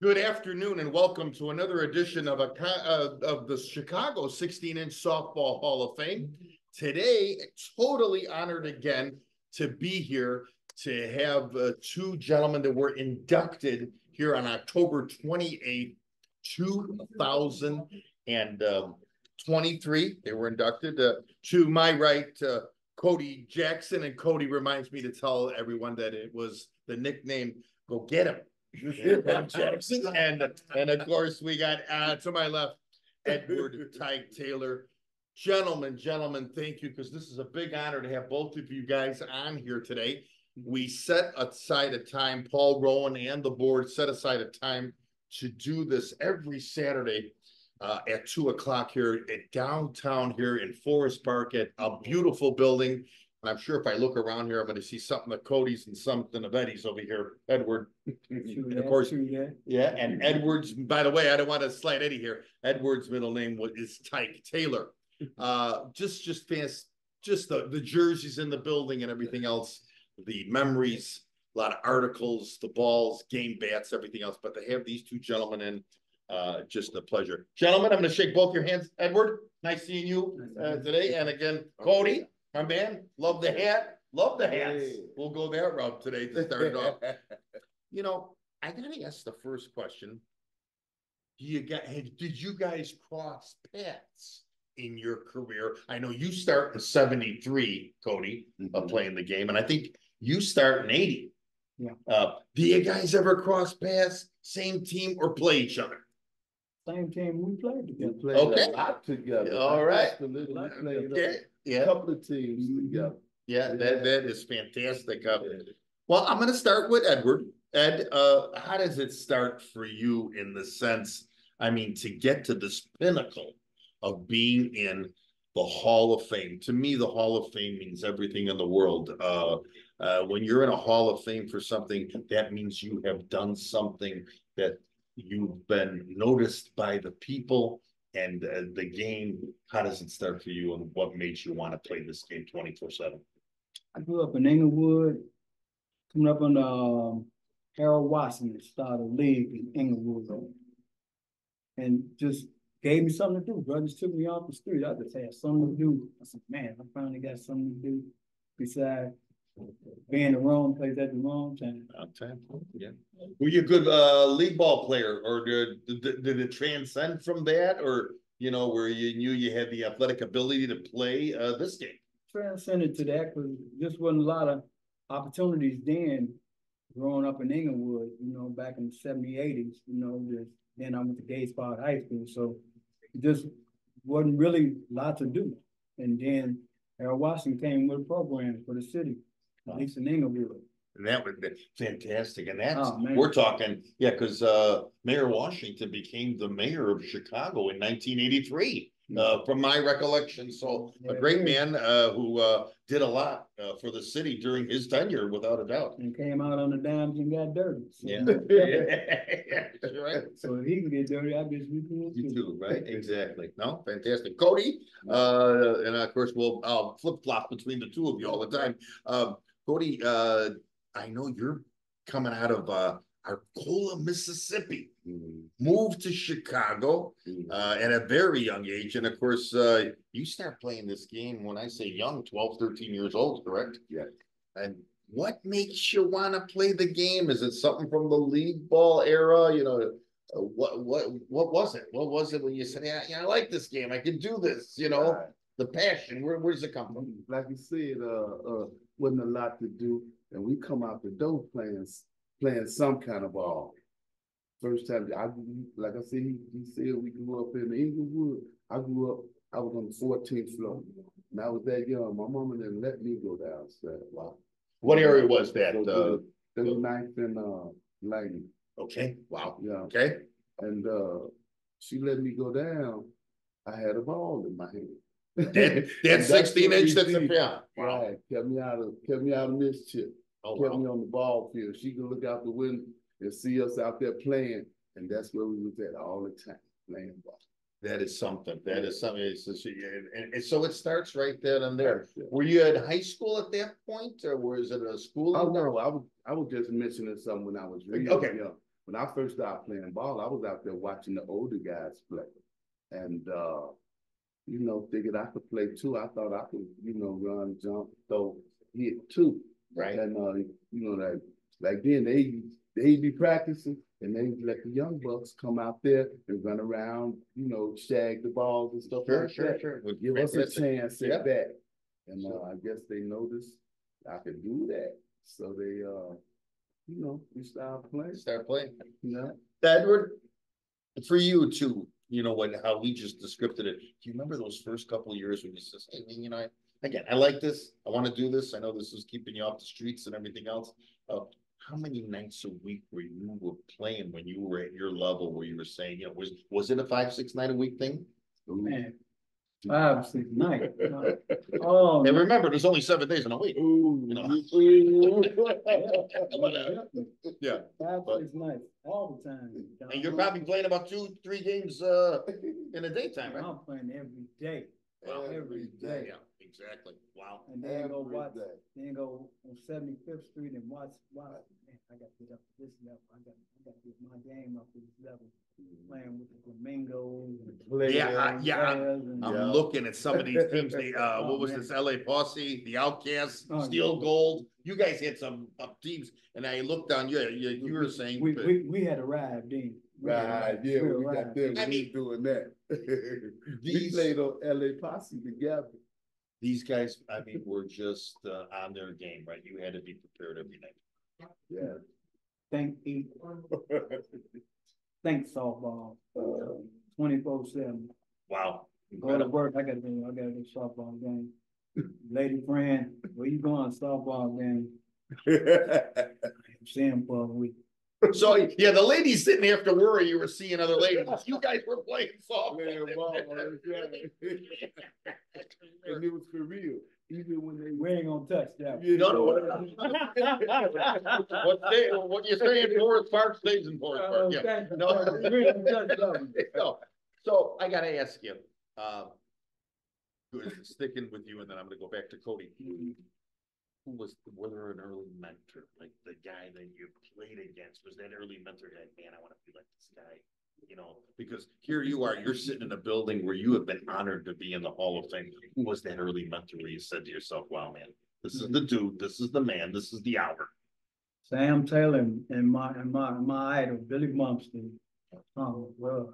Good afternoon and welcome to another edition of the Chicago 16-inch Softball Hall of Fame. Today, totally honored again to be here to have two gentlemen that were inducted here on October 28th, 2023. They were inducted to my right, Coty Jackson, and Coty reminds me to tell everyone that it was the nickname "Go Get 'Em." Jackson, and of course we got to my left Edward Tyke Taylor. Gentlemen, thank you, because this is a big honor to have both of you guys on here today. We set aside a time, Paul Rowan and the board set aside a time to do this every Saturday at 2 o'clock here at downtown here in Forest Park at a beautiful building. And I'm sure if I look around here, I'm going to see something of Cody's and something of Eddie's over here, Edward. And of course, yeah. And Edward's, by the way, I don't want to slight Eddie here. Edward's middle name is Tyke Taylor. Just fast, just the jerseys in the building and everything else, the memories, a lot of articles, the balls, game bats, everything else. But to have these two gentlemen in, just a pleasure. Gentlemen, I'm going to shake both your hands. Edward, nice seeing you today. And again, Coty. My man, love the hat, love the hats. Hey. We'll go that route today to start it off. You know, I gotta ask the first question. Did you guys cross paths in your career? I know you start in 73, Coty, playing the game, and I think you start in 80. Yeah. Do you guys ever cross paths, same team, or play each other? Same team, we played together. We played a lot together. All right. A couple of teams together. Yeah, that is fantastic. Well, I'm going to start with Edward. Ed, how does it start for you in the sense, I mean, to get to this pinnacle of being in the Hall of Fame? To me, the Hall of Fame means everything in the world. When you're in a Hall of Fame for something, that means you have done something that you've been noticed by the people and the game. How does it start for you, and what made you want to play this game 24/7? I grew up in Inglewood, coming up on Harold Watson started a league in Inglewood, and just gave me something to do. Brothers took me off the street. I just had something to do. I said, man, I finally got something to do besides being in the wrong place at the wrong time. Yeah. Were you a good league ball player, or did it transcend from that, or where you knew you had the athletic ability to play this game? Transcended to that because just wasn't a lot of opportunities then. Growing up in Inglewood, back in the 70s, 80s, then I went to Gay Spot High School, so it just wasn't really a lot to do. And then Harold Watson came with a program for the city. At least in Inglewood. And that would be fantastic. And that's, we're talking, because Mayor Washington became the mayor of Chicago in 1983, from my recollection. So a great man who did a lot for the city during his tenure, without a doubt. And came out on the dimes and got dirty. So. Yeah. Right. So if he can get dirty, I guess we can too. Right? Exactly. No, fantastic. Coty, and of course, I'll flip-flop between the two of you all the time. Coty, I know you're coming out of Arcola, Mississippi, moved to Chicago at a very young age. And of course, you start playing this game, when I say young, 12, 13 years old, correct? Yeah. And what makes you want to play the game? Is it something from the league ball era? What was it? What was it when you said, yeah, I like this game, I can do this, the passion, where's it come from? Like you said, wasn't a lot to do, and we come out the door playing some kind of ball. First time, like I said, he said we grew up in Inglewood. I grew up, I was on the 14th floor, and I was that young. My mama didn't let me go downstairs. Wow. What area was that? 39th and Lightning. Okay. Wow. Yeah. Okay. And she let me go down. I had a ball in my hand. That 16-inch, that's a wow. Right. Kept me out of mischief. Kept me on the ball field. She could look out the window and see us out there playing, and that's where we was at all the time, playing ball. That is something. That is something. And so it starts right then and there. Were you at high school at that point, or was it a school? Oh no, I was just mentioning something when I was really young. when I first started playing ball, I was out there watching the older guys play. And, you know, figured I could play too. I thought I could, you know, run, jump, throw, hit too. Right. And, you know, that like then they be practicing and they let the young bucks come out there and run around, you know, shag the balls and stuff like that. Sure. Would give us a chance at that. And I guess they noticed I could do that. So they, you know, we started playing. Yeah. Edward, for you too, you know what, how we just described it. Do you remember those first couple of years when you said, hey, you know, again, I like this. I want to do this. I know this is keeping you off the streets and everything else. How many nights a week were you playing when you were at your level where you were saying, you know, was it a 5-6 night a week thing? Man, 5, 6 nights. Oh, and remember, there's only 7 days in a week. Ooh, you know? Yeah. 5, 6 nights all the time. And you're probably playing about 2-3 games in the daytime, right? I'm playing every day. Wow. Every day. Yeah, exactly. Wow. And then go watch, then go on 75th Street and watch. Man, I got to get up to this level. I got to get my game up to this level. Playing with the Flamingos. I'm looking at some of these teams. What was this? LA Posse, the Outcasts, Steel Gold. You guys had some up teams, and I looked down. You were saying we had arrived then. Right, yeah, we got there. I mean, doing that. We played on LA Posse together. These guys, I mean, were just on their game, right? You had to be prepared every night. Yeah. Thanks softball. 24/7. Wow. Go to work. I got to do softball game. Lady friend, where you going? Softball game. I'm seeing for a week. So yeah, the ladies sitting after worry you were seeing other ladies. You guys were playing softball. And it was for real. Even when we ain't gonna touch that. What you're saying, Forest Park stays in Forest Park. Yeah. No. So I gotta ask you, sticking with you, and then I'm gonna go back to Coty. Was there an early mentor, like the guy that you played against? Was that early mentor guy? Man, I want to be like this guy, you know? Because here you are, you're sitting in a building where you have been honored to be in the Hall of Fame. Who was that early mentor where you said to yourself, "Wow, man, this is the dude, this is the man, this is the hour"? Sam Taylor and my idol Billy Bumstead. Oh well.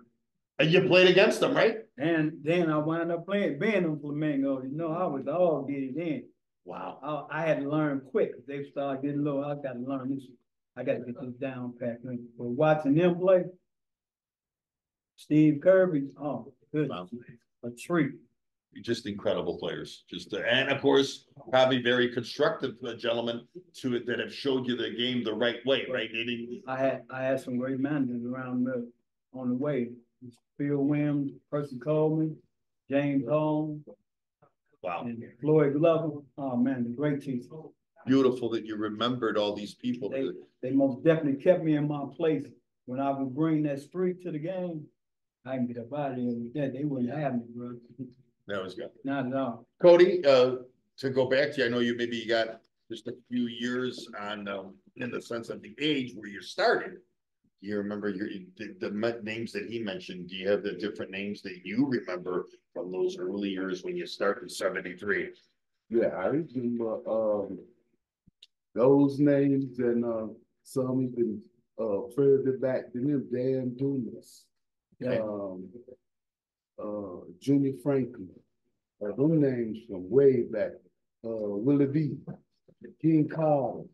And you played against them, right? And then I wound up being on Flamingo. You know, I was all get it in. Wow. I had to learn quick. They started getting low. I got to learn this. I got to get this down pat. But watching them play, Steve Kirby, oh, good. Wow. A treat. Just incredible players. And of course, probably very constructive gentlemen that have showed you the game the right way, right? I had some great managers around on the way. Phil Williams, Percy Coleman, James Holmes. Wow. And Floyd Glover. Oh man, the great teacher. Beautiful that you remembered all these people. They most definitely kept me in my place. When I would bring that streak to the game, I can get up out of there with that. They wouldn't have me, bro. That was good. Not at all. Coty, to go back to you, I know you got just a few years on in the sense of the age where you started. Do you remember the names that he mentioned? Do you have the different names that you remember from those early years when you started in 73? Yeah, I remember those names, and some even further back than them. Dan Dumas, Junior Franklin. Them names from way back. Willie B, King Carter.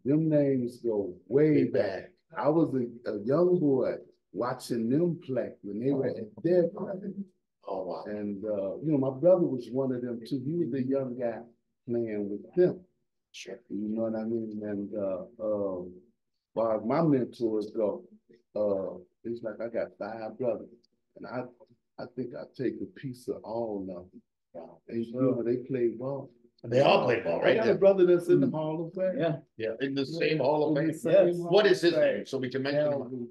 Them names go way back. I was a young boy watching them play when they were at their prime. Oh, wow. And, you know, my brother was one of them too. He was the young guy playing with them. Sure. You know what I mean? And while my mentors go, it's like I got 5 brothers. And I think I take a piece of all of them. Wow. And, you know, they play ball. They all play ball, right? I got a brother that's in the Hall of Fame. Yeah. Yeah, in the same Hall of Fame. Yes. What is his name? So we can mention him.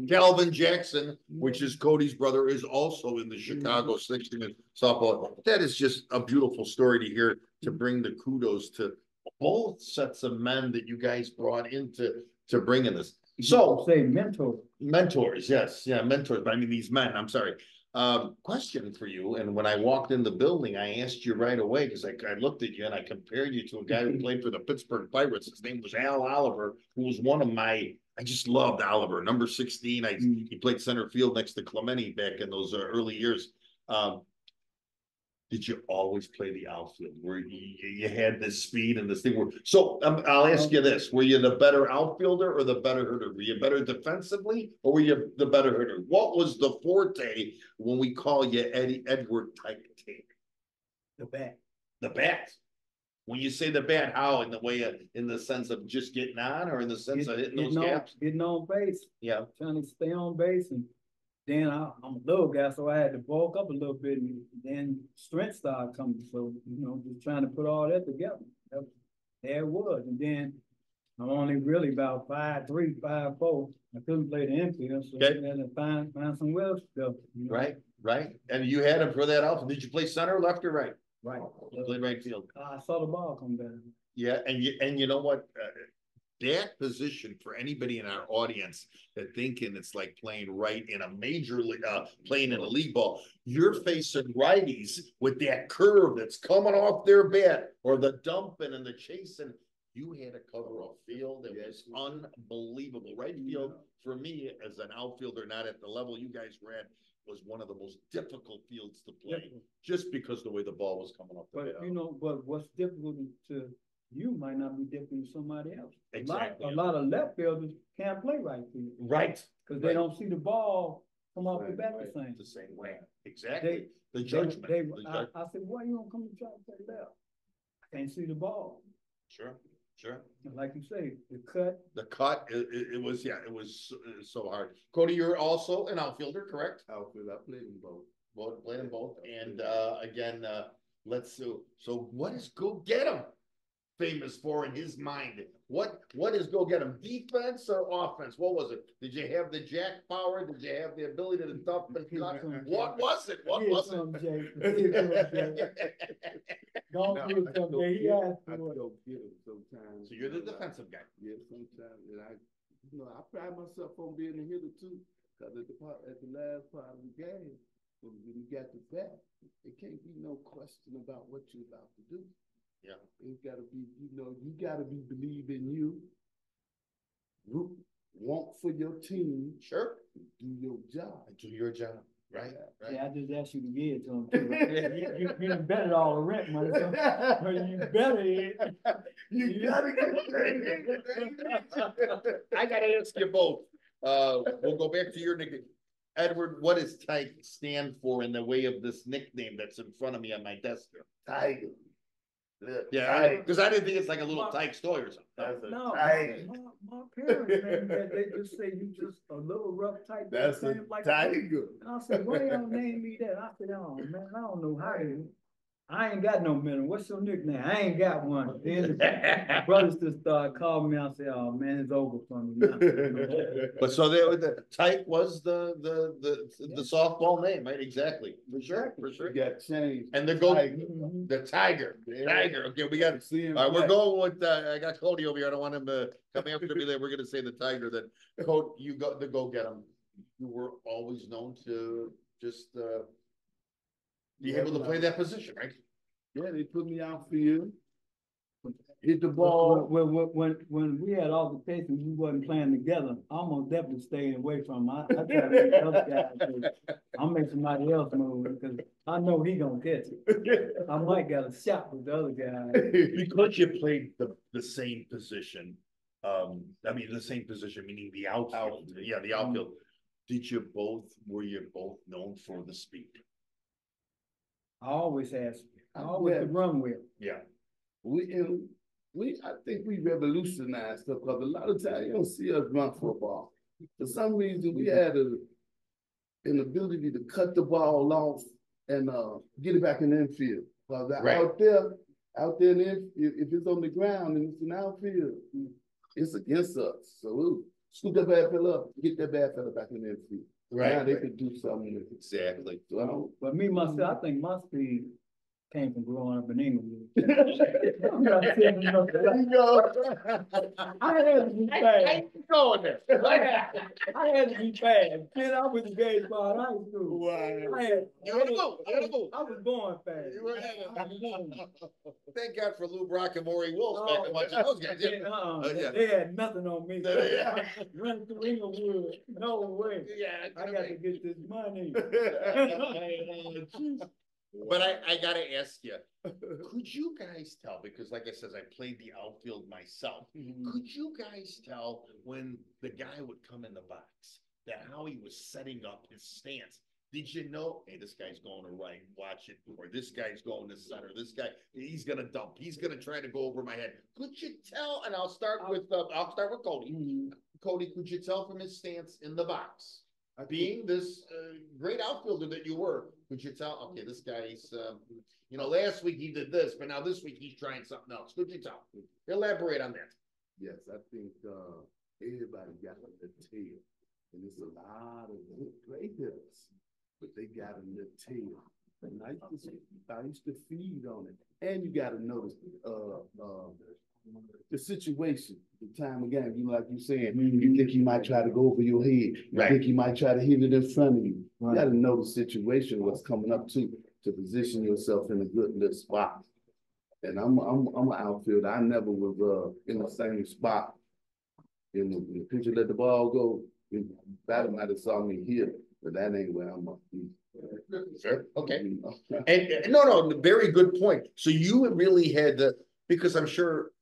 Calvin Jackson, which is Coty's brother, is also in the Chicago 60 softball. That is just a beautiful story to hear, to bring the kudos to both sets of men that you guys brought into bringing this. So say mentor. mentors, yes, yeah, mentors. But I mean, these men. I'm sorry. Question for you. And when I walked in the building, I asked you right away because I looked at you and I compared you to a guy who played for the Pittsburgh Pirates. His name was Al Oliver, who was one of my. I just loved Oliver, number 16. He played center field next to Clemente back in those early years. Did you always play the outfield where you had this speed and this thing? So I'll ask you this: were you the better outfielder or the better hitter? Were you better defensively or were you the better hitter? What was the forte when we call you Edward Tyke? The bat. The bat. When you say the bat, how in the way in the sense of just getting on, or in the sense of hitting those gaps? Getting on base. Yeah, trying to stay on base, and then I'm a little guy, so I had to bulk up a little bit, and then strength started coming. So just trying to put all that together. There it was, and then I'm only really about 5'3", 5'4". I couldn't play the infield, so I had to find some well stuff. Right. And you had him for that outfield. Did you play center, left, or right? Right. You played right field. I saw the ball come down. Yeah, and you know what? That position for anybody in our audience that thinking it's like playing right in a major league, playing in a league ball, you're facing righties with that curve that's coming off their bat or the dumping and the chasing. You had to cover a field that was unbelievable. Right field for me as an outfielder, not at the level you guys were at, was one of the most difficult fields to play, just because the way the ball was coming off the bat. But what's difficult to you might not be different to somebody else. Exactly. A lot of left fielders can't play right field. Right. Because they don't see the ball come off the bat the same way. Exactly. The judgment. I said, why you don't come to try to play left? I can't see the ball. Sure. Like you say, the cut. It was so hard. Coty, you're also an outfielder, correct? Outfielder, I played them both. Played them both. And again, let's so what is Go Get 'Em famous for in his mind? What is Go Get 'Em? Defense or offense? What was it? Did you have the jack power? Did you have the ability to dump and cut? What was it? What was it? Don't do it someday. He asked I for it. go get him sometimes. So you're the defensive guy. Yeah, sometimes, and I pride myself on being a hitter too. Because at the last part of the game, when you got the bat, it can't be no question about what you're about to do. Yeah, it's got to be, you got to be believing you, want for your team. Sure, do your job. Right. Yeah, I just asked you to give it to him too. You betted all the rent money. So you better you gotta get it. I gotta ask you both. We'll go back to your nickname. Edward, what does Tyke stand for in the way of this nickname that's in front of me on my desk here? Tyke. Yeah, because I didn't think it's like a little Tyke story or something. No, my parents, man, they just say you just a little rough type. That's a like Tiger. I said, why y'all name me that? I said, oh man, I don't know how to. I ain't got no mentor. What's your nickname? I ain't got one. Then the brothers just started calling me. I said, "Oh man, it's over for me now." But so the Tyke was the softball name, right? Exactly, for sure. You got changed. And the Tiger. Okay, we got to see him. We're going with. I got Coty over here. I don't want him to come after me. There, we're going to say the Tiger. That Coty, you got to go get him. You were always known to just. Be able to play that position, right? Yeah, they put me outfield, hit the ball. When we had altercations, we wasn't playing together. I almost definitely stayed away from him. I try to make other guys. I'll make somebody else move because I know he gonna catch it. I might got a shot with the other guy. Because you played the same position. The same position, meaning the outfield. Yeah, the outfield. Were you both known for the speed? I always could run with. Yeah. I think we revolutionized stuff because a lot of times you don't see us run football. For some reason, we had an ability to cut the ball off and get it back in the infield. Because out there, if it's on the ground and it's an outfield, it's against us. So we'll scoop that bad fella up, get that bad fella back in the infield. Right. Now they could do something with it. Exactly. So but me, myself, I think my speed came from growing up in England. There you go. I had to be I fast. ain't going there. I had to be fast. Then I went to baseball in high school. Wow. I had, You gotta move. You gotta move. I was born fast. Thank God for Lou Brock and Maury Wolf back in watching those guys. Yeah. They had nothing on me. Yeah. Run through Inglewood. No way. Yeah, I got to get this money. But I gotta ask you, could you guys tell? Because like I said, I played the outfield myself. Could you guys tell when the guy would come in the box that how he was setting up his stance? Did you know, hey, this guy's going to right, watch it, or this guy's going to center, this guy, he's gonna dump, he's gonna try to go over my head. Could you tell? And I'll start with Coty. Coty, could you tell from his stance in the box? Being this great outfielder that you were, could you tell, okay, this guy's, last week he did this, but now this week he's trying something else. Could you tell? Elaborate on that. Yes, I think everybody got a tail. And there's a lot of great hitters, but they got a little tail. And I used to feed on it. And you got to notice the situation, the time of game. Like you saying, you think he might try to go over your head. You think he might try to hit it in front of you. You got to know the situation, what's coming up to position yourself in a good little spot. And I'm an outfielder. I never was in the same spot. In the pitcher let the ball go. Batter might have saw me here, but that ain't where I'm gonna be. Sure. Okay. And no, very good point. So you really had to, because I'm sure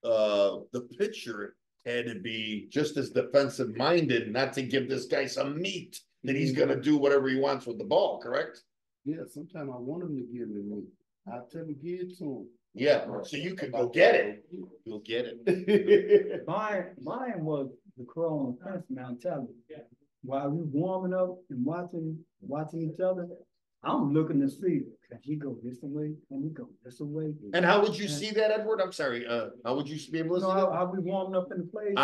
the pitcher had to be just as defensive minded, not to give this guy some meat that he's gonna do whatever he wants with the ball, correct? Yeah, sometimes I want him to give me meat. I'll tell him give it to him. Yeah, so you could go get it. You'll get it. Mine was the crow on the fence mentality. While we warming up and watching each other, I'm looking to see, can he go this way? Can he go this way? And how would you see that, Edward? I'm sorry. How would you be able to see that? I'll be warming up in the place.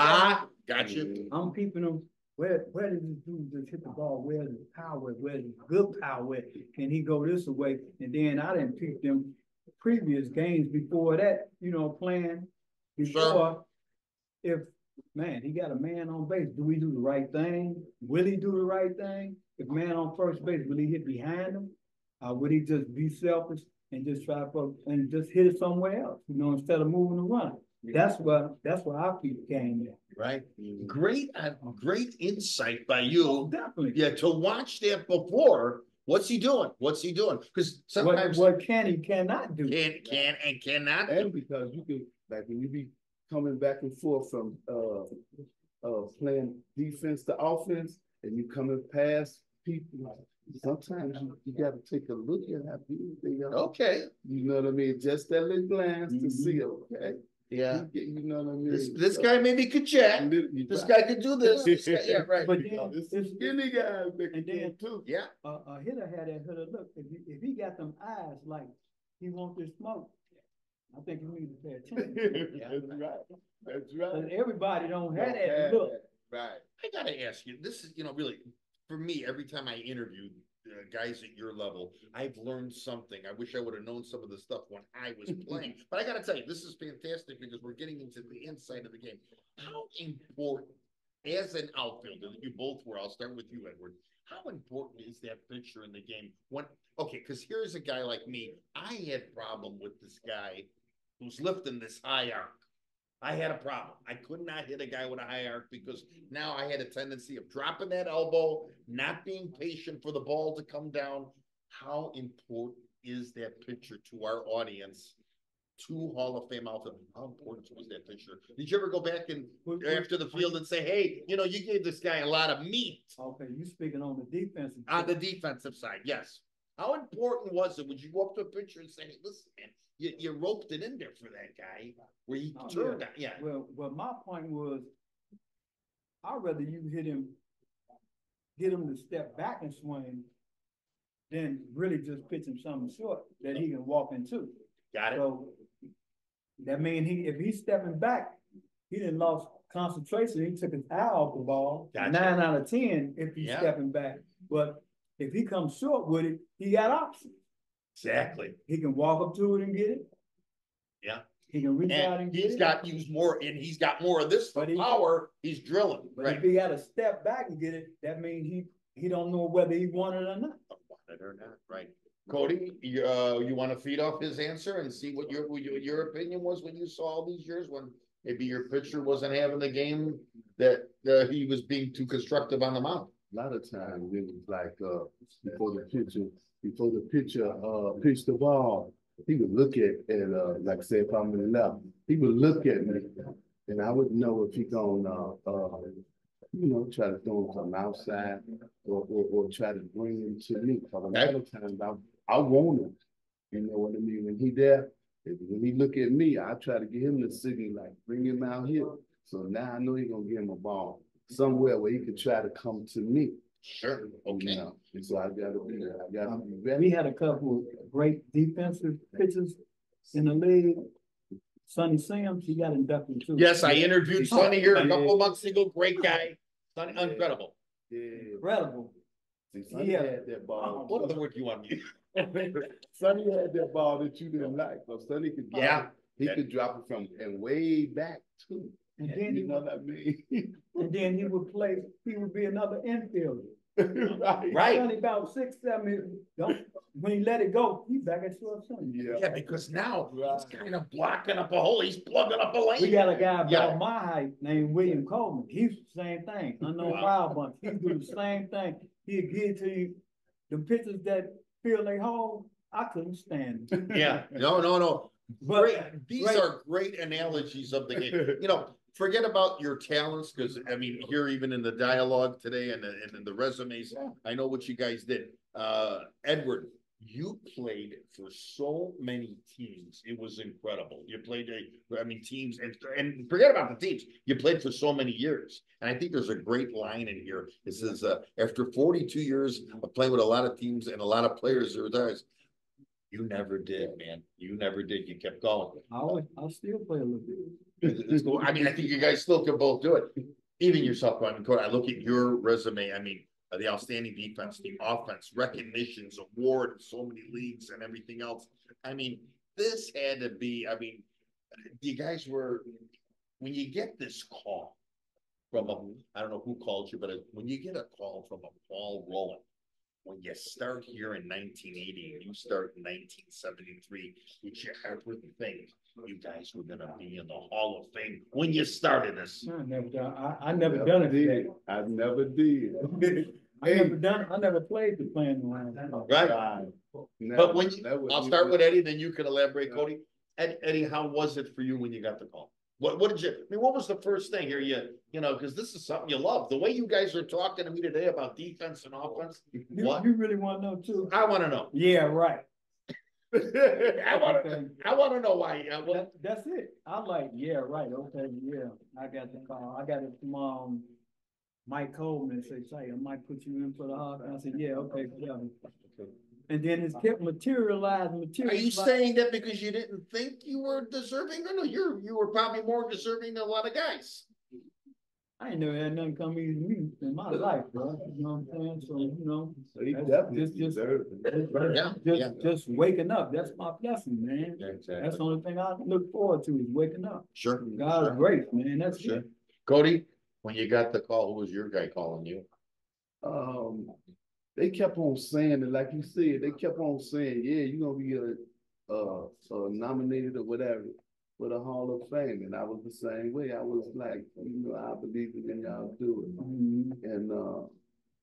Got you. I'm peeping them. Where did this dude just hit the ball? Where's the power? Where's the good power? Can he go this way? And then I didn't peep them previous games before that, playing before. Sure. If he got a man on base, do we do the right thing? Will he do the right thing? If man on first base, will he hit behind him? Would he just be selfish and just and just hit it somewhere else, instead of moving the run? That's what I peep the game at. Right. Great insight by you. Oh, definitely. Yeah, to watch that before. What's he doing? Because sometimes what cannot do. Can and cannot. And because you can, like when you be coming back and forth from playing defense to offense, and you coming past people, sometimes you got to take a look at how people they are. Okay. You know what I mean? Just that little glance to see, okay. Yeah. You know what I mean? This guy maybe could jack. This guy could do this. Yeah, right. But then it's skinny guys that and then too. Yeah. A hitter had that hitter look. If he got them eyes like he wants this smoke, I think you need to pay attention. Yeah. That's right. But everybody don't have that look. Right. I gotta ask you. This is really for me. Every time I interview guys at your level, I've learned something. I wish I would have known some of the stuff when I was playing. But I gotta tell you, this is fantastic because we're getting into the inside of the game. How important, as an outfielder that you both were, I'll start with you, Edward. How important is that pitcher in the game? Because here's a guy like me. I had problem with this guy who's lifting this high arc. I had a problem. I could not hit a guy with a high arc because now I had a tendency of dropping that elbow, not being patient for the ball to come down. How important is that pitcher to our audience? Two Hall of Fame outfielders. How important was that pitcher? Did you ever go back and after the field and say, hey, you gave this guy a lot of meat? Okay, you speaking on the defensive side. On the defensive side, yes. How important was it? Would you go up to a pitcher and say, hey, listen, man, you roped it in there for that guy where he turned out? Yeah. Well, my point was, I'd rather you get him to step back and swing than really just pitch him something short that he can walk into. Got it. So that means if he's stepping back, he didn't lost concentration. He took his eye off the ball. Gotcha. 9 out of 10 if he's stepping back. But if he comes short with it, he got options. Exactly. He can walk up to it and get it. Yeah. He can reach out and get it. He's got used more, and he's got more of this power. He's drilling. But right. if he got to step back and get it, that means he don't know whether he want it or not. Want it or not, right? Coty, you want to feed off his answer and see what your opinion was when you saw all these years when maybe your pitcher wasn't having the game that he was being too constructive on the mound. A lot of times it was like before the pitcher pitched the ball, he would look at like say if I'm in the left, he would look at me and I would know if he gonna try to throw him something outside or try to bring him to me. Because a lot of times I want him. You know what I mean? When he look at me, I try to get him the signal like bring him out here. So now I know he's gonna give him a ball somewhere where he could try to come to me. Sure. Okay. And so I gotta be ready. We had a couple of great defensive pitchers in the league. Sonny Sims, he got inducted too. Yes, I interviewed Sonny here a couple of months ago. Great guy. Sonny, incredible. Yeah. Incredible. See, Sonny had that ball. What other word do you want to use? Sonny had that ball that you didn't like. So Sonny could could drop it from and way back too. And then you know what I mean? And then he would be another infielder. Right. Sonny about 6, 7. When he let it go, he's back at short center. Yeah, because now he's kind of blocking up a hole. He's plugging up a lane. We got a guy about my height named William Coleman. He's the same thing. Unknown foul bunch. He do the same thing. He'll get to you. The pitchers that feel they hole, I couldn't stand them. Yeah. No. But these are great analogies of the game. Forget about your talents, because I mean, here even in the dialogue today and in the resumes, I know what you guys did. Edward, you played for so many teams. It was incredible. You played, teams, and forget about the teams. You played for so many years. And I think there's a great line in here. It says, after 42 years of playing with a lot of teams and a lot of players, you never did, man. You never did. You kept going. I'll still play a little bit. I mean, I think you guys still can both do it. Even yourself, Coty, I look at your resume. I mean, the outstanding defense, the offense, recognitions, award, so many leagues and everything else. I mean, this had to be, you guys were, when you get this call from I don't know who called you, but when you get a call from a Paul Rowland, when you start here in 1980 and you start in 1973, did you ever think you guys were going to be in the Hall of Fame when you started this? I never done it today. I never did. I never played the playing around. Right. But I'll start with Eddie, then you can elaborate, Coty. Eddie, how was it for you when you got the call? What was the first thing here? Because this is something you love. The way you guys are talking to me today about defense and offense. You really want to know too? I want to know. Yeah, right. I want to know why. That's it. I'm like, yeah, right. Okay, yeah. I got the call. I got it from Mike Coleman. Say, I might put you in for the Hawks. And I said, yeah, okay, yeah. And then it's kept materializing. Are you saying that because you didn't think you were deserving? Or no, you were probably more deserving than a lot of guys. I ain't never had nothing come easy to me in my life, bro. You know what I'm saying? So, so he definitely deserved it. Just waking up. That's my blessing, man. Yeah, exactly. That's the only thing I look forward to is waking up. Sure. God's grace, man. That's sure. it. Coty, when you got the call, who was your guy calling you? They kept on saying it, like you said. They kept on saying, "Yeah, you're gonna be nominated or whatever for the Hall of Fame." And I was the same way. I was like, I believe it and y'all do it. Mm-hmm. And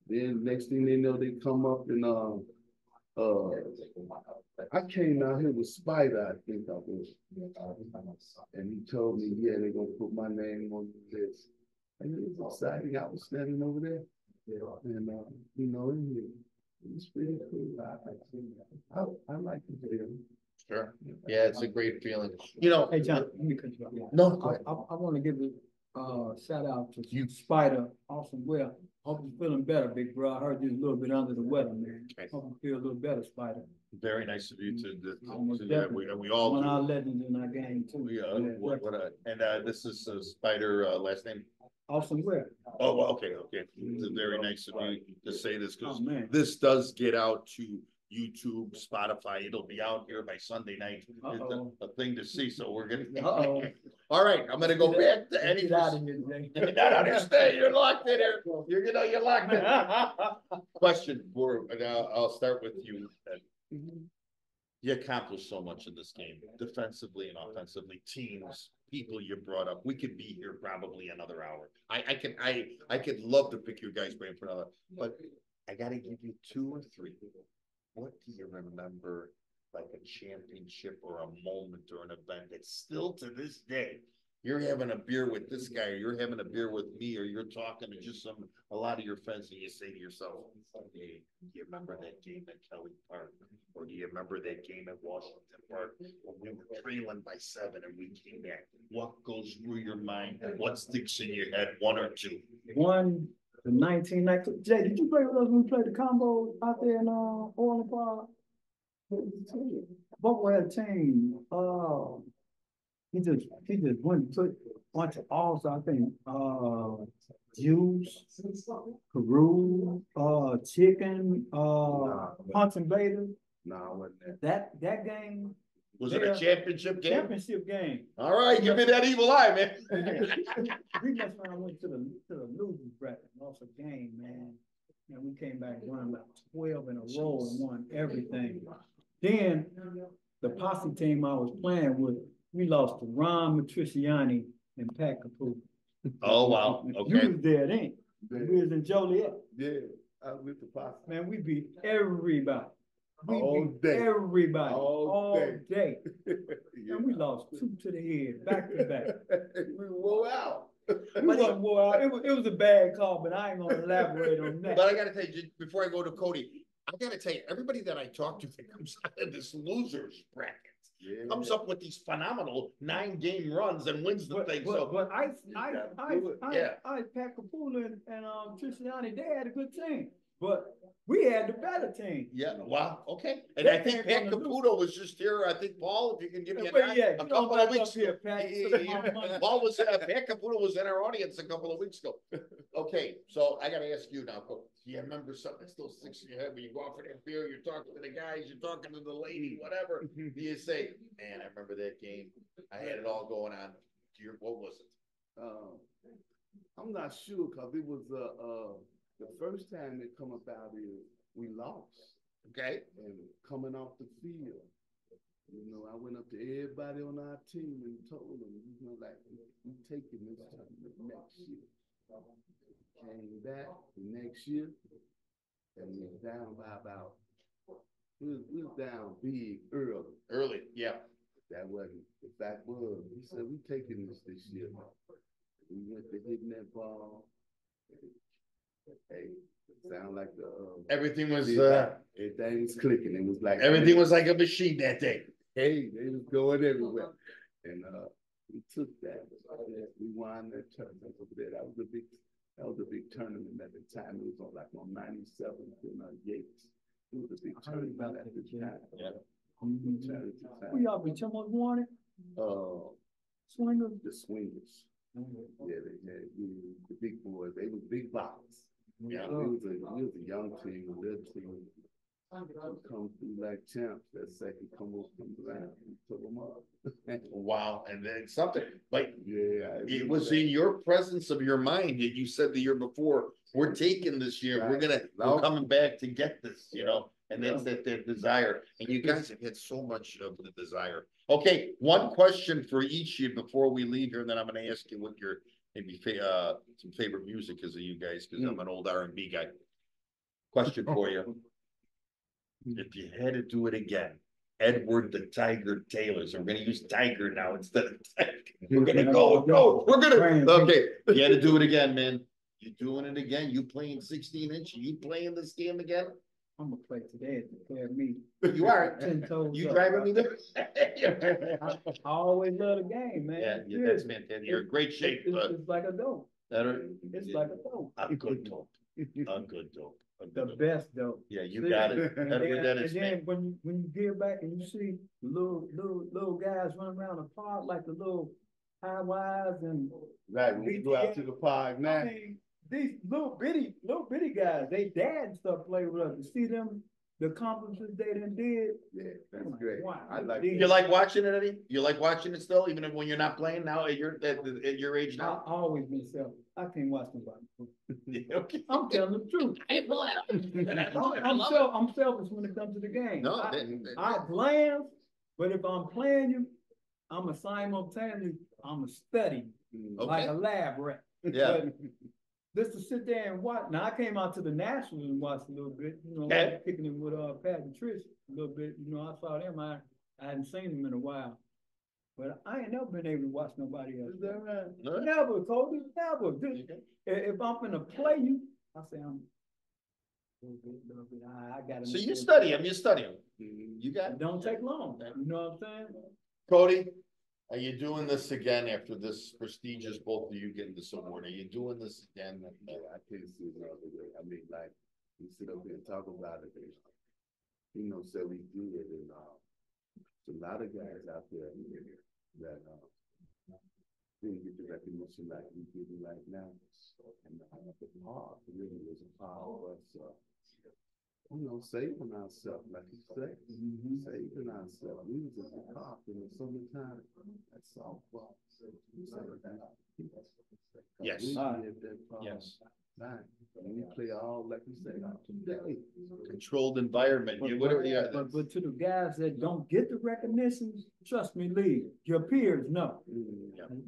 then next thing they know, they come up and I came out here with Spider, I think I was, and he told me, "Yeah, they're gonna put my name on the list." And it was exciting. I was standing over there. And it's pretty cool. I like the feeling. Sure. Yeah, it's a great feeling. Hey John, let me cut you off. No, I want to give a shout out to you, Spider. Awesome. Well, hope you're feeling better, big bro. I heard you a little bit under the weather, man. Hope you feel a little better, Spider. Very nice of you to we all one of our legends in our game too. This is Spider last name. Awesome. Where? Oh, well, okay. It's very nice of you to say this because this does get out to YouTube, Spotify. It'll be out here by Sunday night. It's a thing to see. So we're gonna. All right, I'm gonna go back to Eddie. Not stay. You're locked in here. You're locked in. Question for, I'll start with you. You accomplished so much in this game, defensively and offensively. Teams, people you brought up. We could be here probably another hour. I could love to pick your guys' brain for another, but I got to give you 2 or 3. What do you remember, like a championship or a moment or an event that still to this day, you're having a beer with this guy, or you're having a beer with me, or you're talking to just a lot of your friends, and you say to yourself, hey, do you remember that game at Kelly Park? Or do you remember that game at Washington Park when we were trailing by 7 and we came back? What goes through your mind? What sticks in your head? 1 or 2? One, the 1990. Jay, did you play with us when we played the combo out there in Orland Park? Both were a team. He just went and put a bunch of alls, I think. Juice, Peru, Chicken, Punch and Vader. No, it wasn't that. That game. Was it a championship game? Championship game. All right, give me that evil eye, man. We messed around, went to the losers bracket, lost a game, man. And we came back won about 12 in a row and won everything. Then the posse team I was playing with, we lost to Ron Matriciani and Pat Caputo. Oh wow! Okay. You was there then. We was in Joliet. Yeah, I was with the posse. Man, we beat everybody. We all beat day. Everybody. All day. Yeah. And we lost 2 to the head, back to back. We wore out. We wasn't wore out. It was a bad call, but I ain't gonna elaborate on that. But I gotta tell you, before I go to Coty, I gotta tell you, everybody that I talk to that comes out of this losers bracket comes up with these phenomenal 9-game runs and wins the thing. But I Pat Caputo and Triciani, they had a good team. But we had the better team. Yeah, wow, okay. And I think Pat Caputo was just here. I think, Paul, if you can give me a couple of weeks ago. Paul was Pat Caputo was in our audience a couple of weeks ago. Okay, so I gotta ask you now, do you remember something that still sticks in your head when you go out for that beer, you're talking to the guys, you're talking to the lady, whatever. Do you say, man, I remember that game. I had it all going on. What was it? I'm not sure because it was the first time it come about is we lost. Okay. And coming off the field, I went up to everybody on our team and told them, like, we taking this tournament next year. Came back the next year, and we was down by about, we was down big early. Early, yeah. That wasn't, the fact was, we said, we taking this year. We went to hitting that ball. Hey, sound like everything was everything was clicking. It was like everything was like a machine that day. Hey, they was going everywhere, and we took that. We won that tournament over there. That was a big tournament at the time. It was on 97th and Yates. It was a big tournament at the time. Yeah. Who y'all been Timberwolves won it? Swingers. The Swingers. Yeah, the big boys. They was big box. Yeah, it was a young team, a little team. Come through like champs. That second come around and took them up. Wow, and then something like it was that. In your presence of your mind that you said the year before, we're taking this year, Right. we're coming back to get this, and that's that desire. And you guys have had so much of the desire. Okay, one question for each of you before we leave here, and then I'm going to ask you what your maybe some favorite music is of you guys, because I'm an old R&B guy. Question for you. If you had to do it again, Edward the Tiger Taylor. So we're going to use Tiger now instead of Tiger. We're going to okay. You had to do it again, man. You doing it again? You playing 16-inch? You playing this game again? I'm gonna play today to prepare me. You are. 10 toes You up. driving me there? I always love the game, man. Yeah, that's fantastic. You're in great shape. It's like a dope. It's like a dope. A good dope. A good dope. The best dope. Yeah, you got it. And then when you get back and you see the little guys running around the park like the little high wise and right when you go out to the park now. I mean, these little bitty guys, they dad and stuff play with us. You see them the accomplishments they done did. Yeah, that's great. Wow. I like You like watching it, Eddie? You like watching it still, even when you're not playing now at your age I now? always been selfish. I can't watch nobody. Yeah, okay. I'm telling the truth. I'm selfish when it comes to the game. No, I glance, but if I'm playing you, I'm a simultaneously, I'm a study, like a lab rat. Yeah. But just to sit there and watch. Now I came out to the Nationals and watched a little bit, Okay. kicking it with Pat and Trish a little bit. I saw them. I hadn't seen them in a while. But I ain't never been able to watch nobody else. Is that right? No. Never, Coty, never. If I'm gonna play you, I say I'm. I got. So you study him. You got It don't take long. You know what I'm saying? Coty. Are you doing this again after this prestigious, both of you getting this award? Are you doing this again? I can't see it another way. I mean, like, we sit up here and talk about it, and, say we do it, and there's a lot of guys out there that didn't get the recognition like we get it right now. And the part really was a part of us, saving ourselves, like you say, saving ourselves. We was at the top in the summertime at softball. Yes. Yes. We play all, like you say, today. Controlled environment. But to the guys that don't get the recognition, trust me, Lee, your peers know.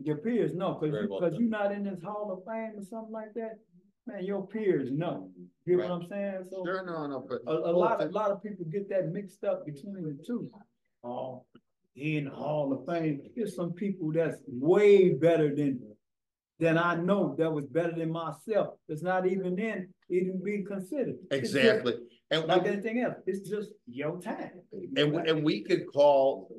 Your peers know, because you're not in this Hall of Fame or something like that. Man, your peers know. You know what I'm saying? So sure, no, but a lot of people get that mixed up between the two. Oh, he in the Hall of Fame. There's some people that's way better than I know, that was better than myself. That's not even being considered. Exactly. And like anything else, it's just your time. And we could call,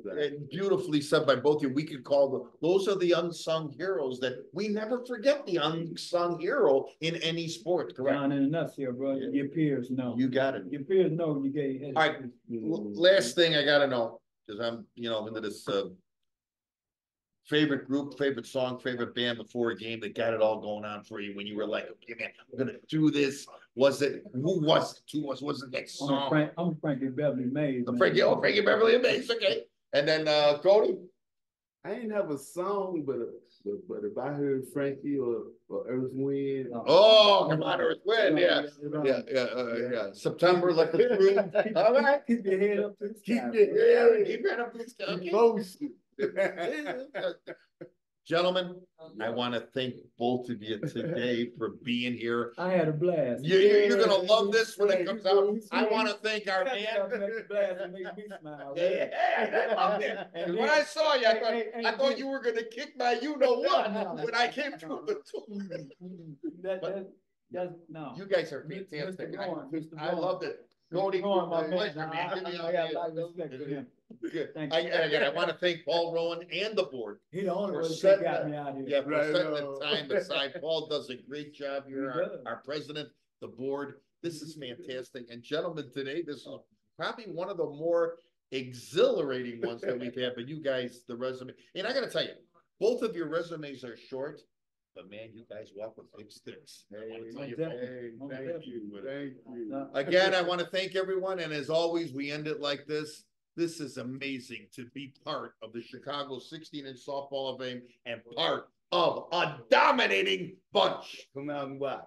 beautifully said by both of you, we could call those are the unsung heroes that we never forget the unsung hero in any sport, correct? Down in the nuts here, bro. Yeah. Your peers know. You got it. Your peers know you gave head. All right. Last thing I gotta know, because I'm, into this favorite group, favorite song, favorite band before a game that got it all going on for you when you were like, okay, man, I'm gonna do this. Who was it? Was it that song? I'm Frankie Beverly Mays. Frankie Beverly Mays, okay. And then Coty? I ain't have a song, but if I heard Frankie or Earth Wind. Oh, come on, Earth Wind, yeah. September, let the through. All right. Keep your head up to the sky. Keep your head up to the sky. Gentlemen, I want to thank both of you today for being here. I had a blast. You're going to love this when it comes out. I want to thank our man. When I saw you, I thought you were going to kick my you-know-what when I came through the door. No. You guys are fantastic. I loved it. Coty, pleasure, man. Give me all the good. Again, I want to thank Paul Rowan and the board. He the only one that got me out here. Yeah, for setting the time aside. Paul does a great job here. Our president, the board. This is fantastic. And gentlemen, today, this is probably one of the more exhilarating ones that we've had. But you guys, the resume. And I got to tell you, both of your resumes are short. But man, you guys walk with big sticks. Thank you. Again, I want to thank everyone. And as always, we end it like this. This is amazing to be part of the Chicago 16-inch Softball of Fame and part of a dominating bunch. Come out and watch.